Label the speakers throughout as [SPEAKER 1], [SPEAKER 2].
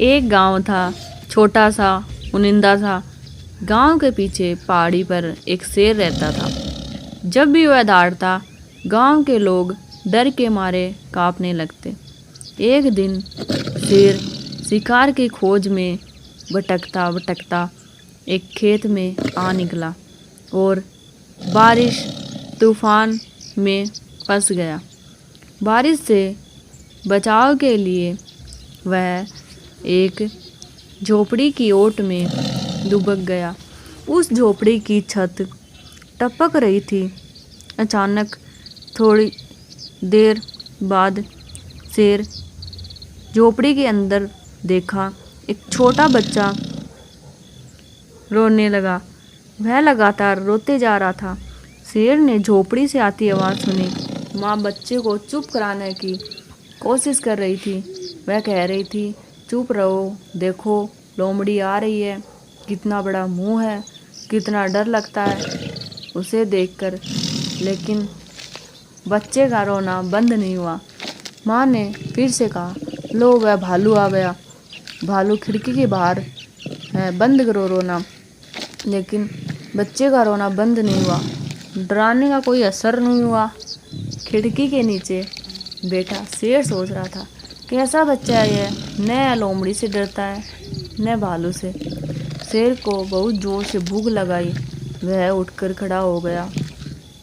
[SPEAKER 1] एक गांव था, छोटा सा, चुनिंदा सा। गांव के पीछे पहाड़ी पर एक शेर रहता था। जब भी वह दौड़ता, गांव के लोग डर के मारे कांपने लगते। एक दिन शेर शिकार की खोज में भटकता भटकता एक खेत में आ निकला और बारिश तूफान में फंस गया। बारिश से बचाव के लिए वह एक झोपड़ी की ओट में दुबक गया। उस झोपड़ी की छत टपक रही थी। अचानक थोड़ी देर बाद शेर झोपड़ी के अंदर देखा, एक छोटा बच्चा रोने लगा। वह लगातार रोते जा रहा था। शेर ने झोपड़ी से आती आवाज़ सुनी। माँ बच्चे को चुप कराने की कोशिश कर रही थी। वह कह रही थी, चुप रहो, देखो लोमड़ी आ रही है, कितना बड़ा मुंह है, कितना डर लगता है उसे देखकर। लेकिन बच्चे का रोना बंद नहीं हुआ। माँ ने फिर से कहा, लो वह भालू आ गया, भालू खिड़की के बाहर है, बंद करो रोना। लेकिन बच्चे का रोना बंद नहीं हुआ। डराने का कोई असर नहीं हुआ। खिड़की के नीचे बैठा शेर सोच रहा था, कैसा बच्चा है यह, न लोमड़ी से डरता है न भालू से। शेर को बहुत जोर से भूख लगाई। वह उठकर खड़ा हो गया।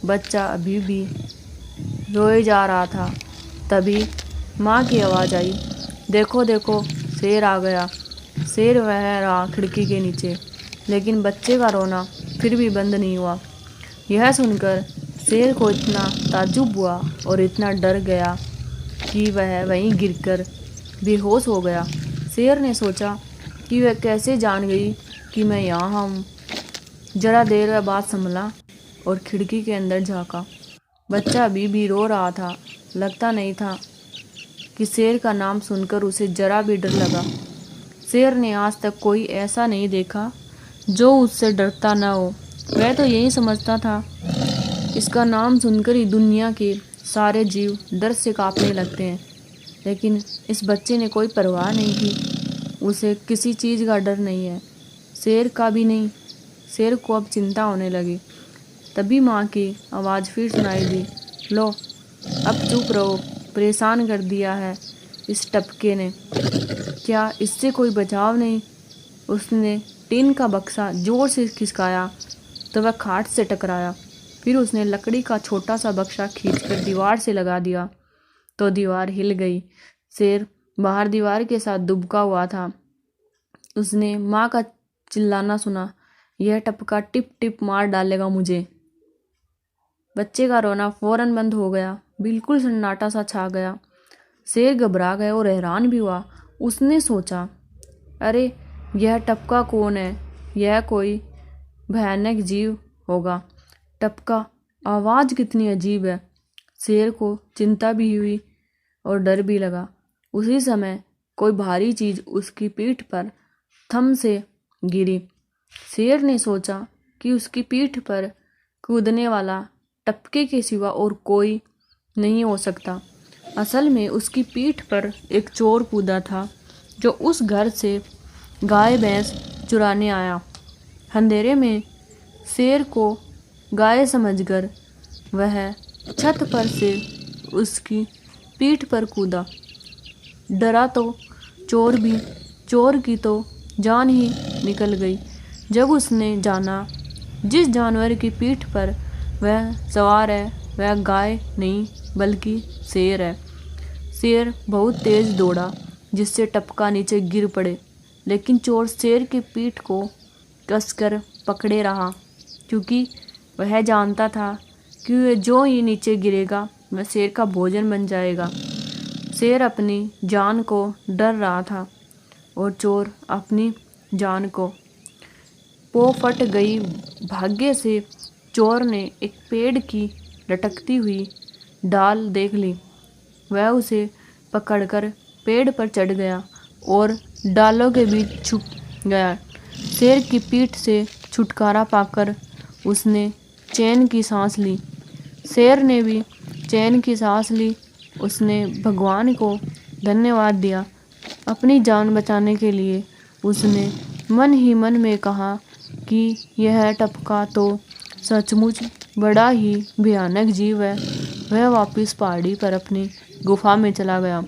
[SPEAKER 1] बच्चा अभी भी रोए जा रहा था। तभी माँ की आवाज़ आई, देखो देखो शेर आ गया। शेर वह रहा खिड़की के नीचे, लेकिन बच्चे का रोना फिर भी बंद नहीं हुआ। यह सुनकर शेर को इतना ताज्जुब हुआ और इतना डर गया कि वह वहीं गिरकर बेहोश हो गया। शेर ने सोचा कि वह कैसे जान गई कि मैं यहाँ हूँ। जरा देर बाद संभला और खिड़की के अंदर झांका। बच्चा अभी भी रो रहा था। लगता नहीं था कि शेर का नाम सुनकर उसे जरा भी डर लगा। शेर ने आज तक कोई ऐसा नहीं देखा जो उससे डरता न हो। वह तो यही समझता था, इसका नाम सुनकर ही दुनिया के सारे जीव डर से कांपने लगते हैं। लेकिन इस बच्चे ने कोई परवाह नहीं की। उसे किसी चीज़ का डर नहीं है, शेर का भी नहीं। शेर को अब चिंता होने लगी। तभी माँ की आवाज़ फिर सुनाई दी, लो अब चुप रहो, परेशान कर दिया है इस टपके ने, क्या इससे कोई बचाव नहीं। उसने टीन का बक्सा जोर से खिसकाया तो वह खाट से टकराया। फिर उसने लकड़ी का छोटा सा बक्सा खींचकर दीवार से लगा दिया तो दीवार हिल गई। शेर बाहर दीवार के साथ दुबका हुआ था। उसने माँ का चिल्लाना सुना, यह टपका टिप टिप मार डालेगा मुझे। बच्चे का रोना फौरन बंद हो गया। बिल्कुल सन्नाटा सा छा गया। शेर घबरा गया और हैरान भी हुआ। उसने सोचा, अरे यह टपका कौन है, यह कोई भयानक जीव होगा। टपका, आवाज़ कितनी अजीब है। शेर को चिंता भी हुई और डर भी लगा। उसी समय कोई भारी चीज़ उसकी पीठ पर थम से गिरी। शेर ने सोचा कि उसकी पीठ पर कूदने वाला टपके के सिवा और कोई नहीं हो सकता। असल में उसकी पीठ पर एक चोर कूदा था जो उस घर से गाय भैंस चुराने आया। अंधेरे में शेर को गाय समझकर वह छत पर से उसकी पीठ पर कूदा। डरा तो चोर भी, चोर की तो जान ही निकल गई जब उसने जाना जिस जानवर की पीठ पर वह सवार है वह गाय नहीं बल्कि शेर है। शेर बहुत तेज दौड़ा जिससे टपका नीचे गिर पड़े, लेकिन चोर शेर की पीठ को कसकर पकड़े रहा क्योंकि वह जानता था कि वह जो ही नीचे गिरेगा वह शेर का भोजन बन जाएगा। शेर अपनी जान को डर रहा था और चोर अपनी जान को। पो फट गई। भाग्य से चोर ने एक पेड़ की लटकती हुई डाल देख ली। वह उसे पकड़कर पेड़ पर चढ़ गया और डालों के बीच छुप गया। शेर की पीठ से छुटकारा पाकर उसने चैन की सांस ली। शेर ने भी चैन की सांस ली। उसने भगवान को धन्यवाद दिया अपनी जान बचाने के लिए उसने मन ही मन में कहा कि यह टपका तो सचमुच बड़ा ही भयानक जीव है। वह वापस पहाड़ी पर अपनी गुफा में चला गया।